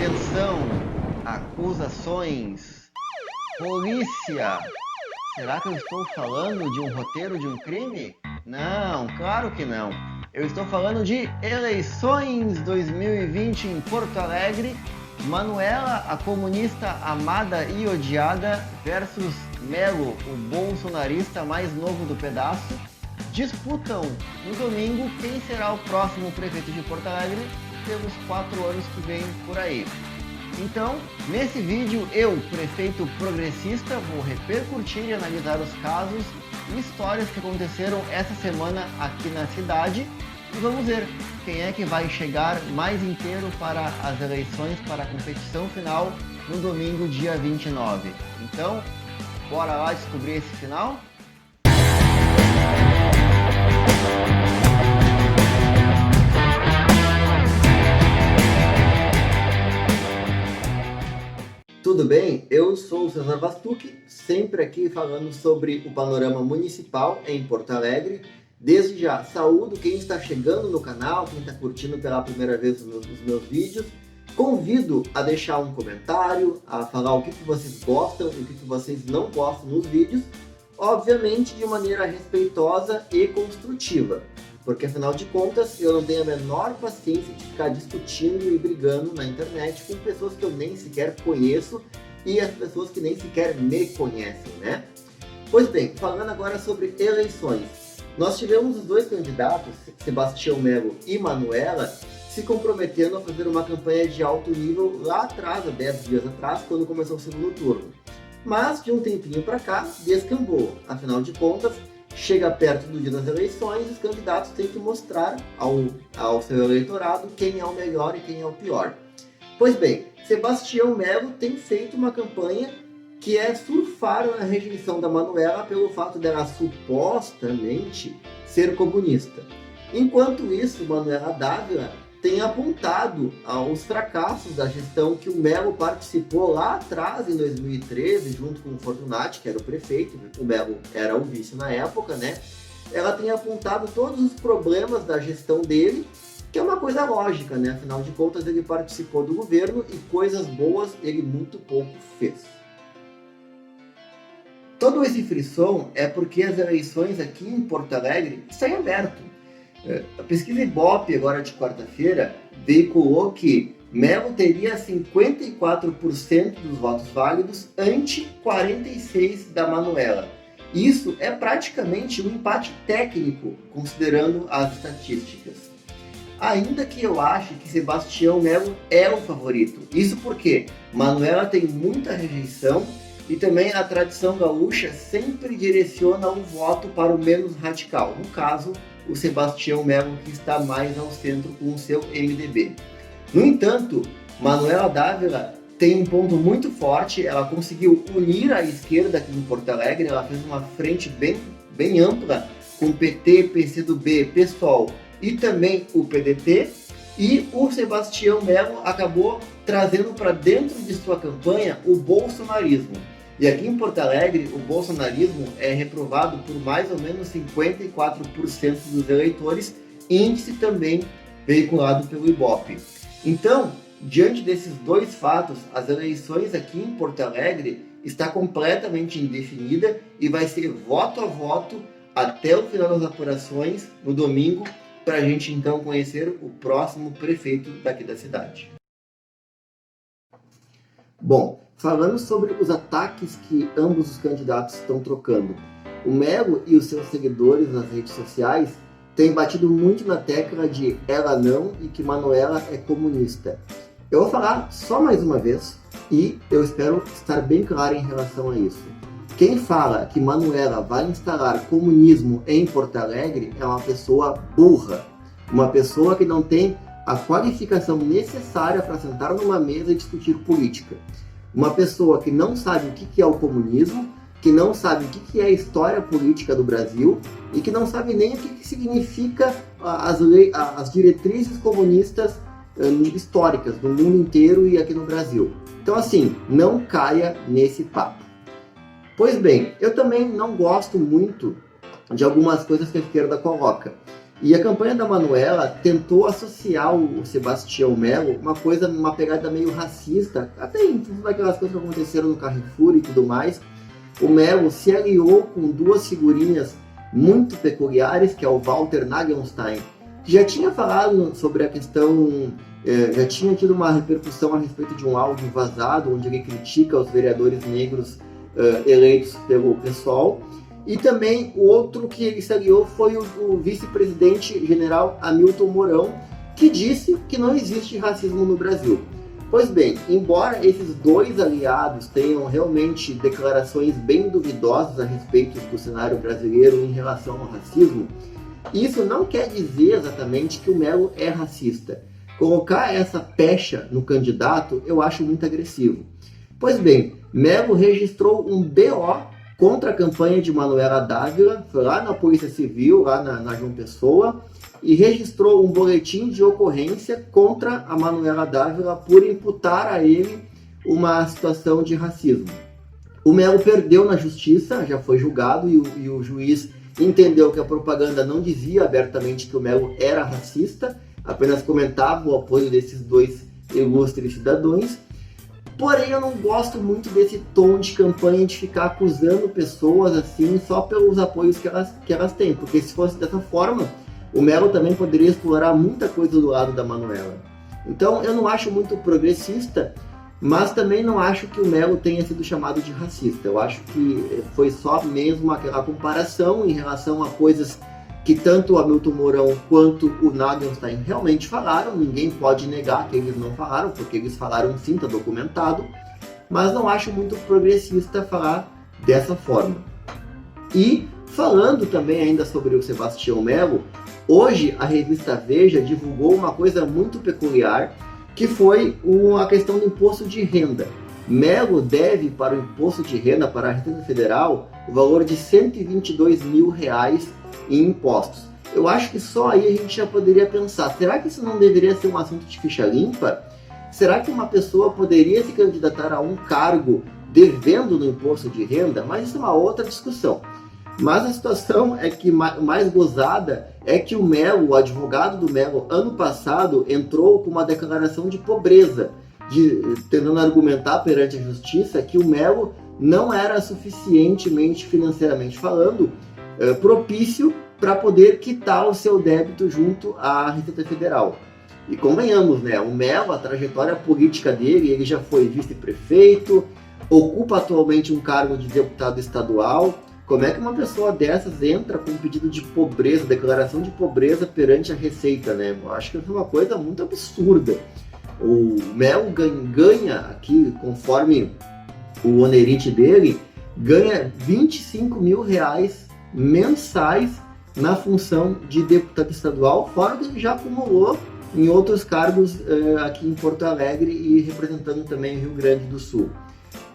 Atenção, acusações, polícia. Será que eu estou falando de um roteiro de um crime? Não, claro que não. Eu estou falando de eleições 2020 em Porto Alegre. Manuela, a comunista amada e odiada, versus Melo, o bolsonarista mais novo do pedaço, disputam no domingo quem será o próximo prefeito de Porto Alegre pelos 4 anos que vem por aí. Então, nesse vídeo, eu, prefeito progressista, vou repercutir e analisar os casos e histórias que aconteceram essa semana aqui na cidade e vamos ver quem é que vai chegar mais inteiro para as eleições, para a competição final no domingo, dia 29. Então, bora lá descobrir esse final? Tudo bem? Eu sou o César Vastucci, sempre aqui falando sobre o panorama municipal em Porto Alegre. Desde já, saúdo quem está chegando no canal, quem está curtindo pela primeira vez os meus vídeos. Convido a deixar um comentário, a falar o que vocês gostam e o que vocês não gostam nos vídeos, obviamente de maneira respeitosa e construtiva. Porque, afinal de contas, eu não tenho a menor paciência de ficar discutindo e brigando na internet com pessoas que eu nem sequer conheço e as pessoas que nem sequer me conhecem, né? Pois bem, falando agora sobre eleições. Nós tivemos os dois candidatos, Sebastião Melo e Manuela, se comprometendo a fazer uma campanha de alto nível lá atrás, há 10 dias atrás, quando começou o segundo turno. Mas, de um tempinho para cá, descambou. Afinal de contas, chega perto do dia das eleições, os candidatos têm que mostrar ao seu eleitorado quem é o melhor e quem é o pior. Pois bem, Sebastião Melo tem feito uma campanha que é surfar na rejeição da Manuela pelo fato dela supostamente ser comunista. Enquanto isso, Manuela Dávila tem apontado aos fracassos da gestão que o Melo participou lá atrás, em 2013, junto com o Fortunati, que era o prefeito, o Melo era o vice na época, né? Ela tem apontado todos os problemas da gestão dele, que é uma coisa lógica, né? Afinal de contas, ele participou do governo e coisas boas ele muito pouco fez. Todo esse frisson é porque as eleições aqui em Porto Alegre estão em aberto. A pesquisa Ibope, agora de quarta-feira, veiculou que Melo teria 54% dos votos válidos ante 46% da Manuela. Isso é praticamente um empate técnico, considerando as estatísticas. Ainda que eu ache que Sebastião Melo é o favorito. Isso porque Manuela tem muita rejeição e também a tradição gaúcha sempre direciona o voto para o menos radical. No caso, o Sebastião Melo, que está mais ao centro com o seu MDB. No entanto, Manuela Dávila tem um ponto muito forte, ela conseguiu unir a esquerda aqui em Porto Alegre, ela fez uma frente bem ampla com PT, PCdoB, PSOL e também o PDT, e o Sebastião Melo acabou trazendo para dentro de sua campanha o bolsonarismo. E aqui em Porto Alegre, o bolsonarismo é reprovado por mais ou menos 54% dos eleitores, índice também veiculado pelo Ibope. Então, diante desses dois fatos, as eleições aqui em Porto Alegre está completamente indefinida e vai ser voto a voto até o final das apurações no domingo, para a gente então conhecer o próximo prefeito daqui da cidade. Bom, falando sobre os ataques que ambos os candidatos estão trocando, o Melo e os seus seguidores nas redes sociais têm batido muito na tecla de ela não e que Manuela é comunista. Eu vou falar só mais uma vez e eu espero estar bem claro em relação a isso. Quem fala que Manuela vai instalar comunismo em Porto Alegre é uma pessoa burra, uma pessoa que não tem a qualificação necessária para sentar numa mesa e discutir política. Uma pessoa que não sabe o que é o comunismo, que não sabe o que é a história política do Brasil e que não sabe nem o que significa as diretrizes comunistas históricas do mundo inteiro e aqui no Brasil. Então, assim, não caia nesse papo. Pois bem, eu também não gosto muito de algumas coisas que a esquerda coloca. E a campanha da Manuela tentou associar o Sebastião Melo uma pegada meio racista, até em tudo aquelas coisas que aconteceram no Carrefour e tudo mais. O Melo se aliou com duas figurinhas muito peculiares, que é o Walter Nagelstein, que já tinha falado sobre a questão, já tinha tido uma repercussão a respeito de um áudio vazado, onde ele critica os vereadores negros eleitos pelo PSOL. E também o outro que ele se aliou foi o vice-presidente general Hamilton Mourão, que disse que não existe racismo no Brasil. Pois bem, embora esses dois aliados tenham realmente declarações bem duvidosas a respeito do cenário brasileiro em relação ao racismo, isso não quer dizer exatamente que o Melo é racista. Colocar essa pecha no candidato eu acho muito agressivo. Pois bem, Melo registrou um BO contra a campanha de Manuela Dávila, foi lá na Polícia Civil, lá na João Pessoa, e registrou um boletim de ocorrência contra a Manuela Dávila por imputar a ele uma situação de racismo. O Melo perdeu na justiça, já foi julgado, e o juiz entendeu que a propaganda não dizia abertamente que o Melo era racista, apenas comentava o apoio desses dois ilustres cidadãos. Porém, eu não gosto muito desse tom de campanha de ficar acusando pessoas assim só pelos apoios que elas têm, porque se fosse dessa forma, o Melo também poderia explorar muita coisa do lado da Manuela. Então, eu não acho muito progressista, mas também não acho que o Melo tenha sido chamado de racista. Eu acho que foi só mesmo aquela comparação em relação a coisas que tanto o Hamilton Mourão quanto o Nagelstein realmente falaram. Ninguém pode negar que eles não falaram, porque eles falaram sim, está documentado, mas não acho muito progressista falar dessa forma. E falando também ainda sobre o Sebastião Melo, hoje a revista Veja divulgou uma coisa muito peculiar, que foi a questão do imposto de renda. Melo deve para o imposto de renda, para a Receita Federal, o valor de R$122 mil em impostos. Eu acho que só aí a gente já poderia pensar, será que isso não deveria ser um assunto de ficha limpa? Será que uma pessoa poderia se candidatar a um cargo devendo no imposto de renda? Mas isso é uma outra discussão. Mas a situação é que mais gozada é que o Melo, o advogado do Melo, ano passado entrou com uma declaração de pobreza, tentando argumentar perante a justiça que o Melo não era suficientemente, financeiramente falando, propício para poder quitar o seu débito junto à Receita Federal. E convenhamos, né? O Melo, a trajetória política dele, ele já foi vice-prefeito, ocupa atualmente um cargo de deputado estadual. Como é que uma pessoa dessas entra com um pedido de pobreza, declaração de pobreza perante a Receita, né? Eu acho que é uma coisa muito absurda. O Melo ganha aqui, conforme o onerite dele, ganha R$25 mil mensais na função de deputado estadual, fora que ele já acumulou em outros cargos aqui em Porto Alegre e representando também o Rio Grande do Sul.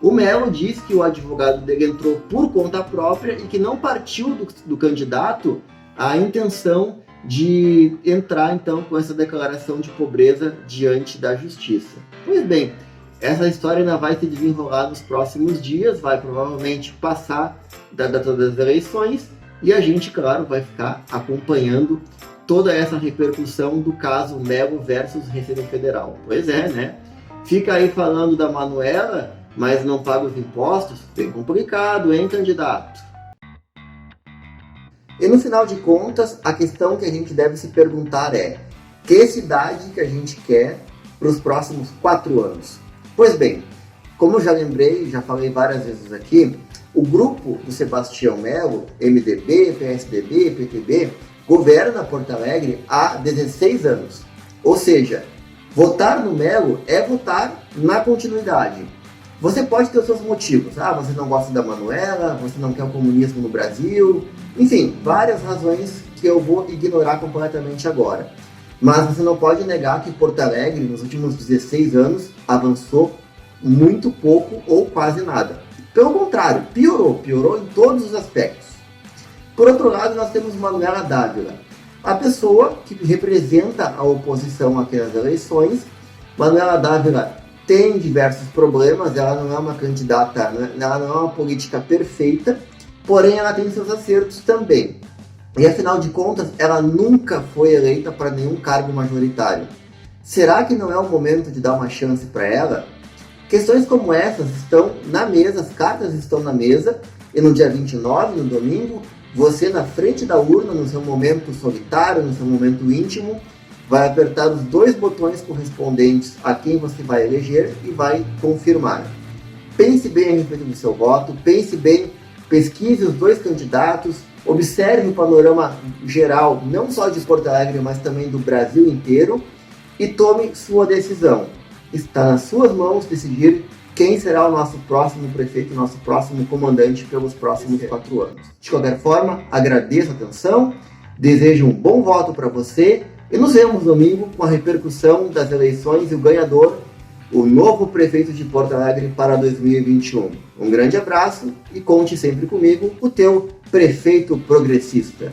O Melo diz que o advogado dele entrou por conta própria e que não partiu do candidato a intenção de entrar então com essa declaração de pobreza diante da justiça. Pois bem, essa história ainda vai se desenrolar nos próximos dias, vai provavelmente passar da data das eleições e a gente, claro, vai ficar acompanhando toda essa repercussão do caso Melo versus Receita Federal. Pois é, né? Fica aí falando da Manuela, mas não paga os impostos? Bem complicado, hein, candidato? E no final de contas, a questão que a gente deve se perguntar é: que cidade que a gente quer para os próximos 4 anos? Pois bem, como eu já lembrei, já falei várias vezes aqui, o grupo do Sebastião Melo, MDB, PSDB, PTB, governa Porto Alegre há 16 anos. Ou seja, votar no Melo é votar na continuidade. Você pode ter os seus motivos. Você não gosta da Manuela, você não quer o comunismo no Brasil, enfim, várias razões que eu vou ignorar completamente agora. Mas você não pode negar que Porto Alegre, nos últimos 16 anos, avançou muito pouco ou quase nada. Pelo contrário, piorou em todos os aspectos. Por outro lado, nós temos Manuela Dávila, a pessoa que representa a oposição aqui nas eleições. Manuela Dávila tem diversos problemas, ela não é uma candidata, ela não é uma política perfeita, porém ela tem seus acertos também. e afinal de contas ela nunca foi eleita para nenhum cargo majoritário. Será que não é o momento de dar uma chance para ela? Questões como essas estão na mesa, as cartas estão na mesa, e no dia 29, no domingo, você na frente da urna, no seu momento solitário, no seu momento íntimo, vai apertar os 2 botões correspondentes a quem você vai eleger e vai confirmar. Pense bem a respeito do seu voto, pense bem, pesquise os 2 candidatos, observe o panorama geral, não só de Porto Alegre, mas também do Brasil inteiro, e tome sua decisão. Está nas suas mãos decidir quem será o nosso próximo prefeito, o nosso próximo comandante pelos próximos 4 anos. De qualquer forma, agradeço a atenção, desejo um bom voto para você e nos vemos domingo com a repercussão das eleições e o ganhador, o novo prefeito de Porto Alegre para 2021. Um grande abraço e conte sempre comigo, o teu prefeito progressista.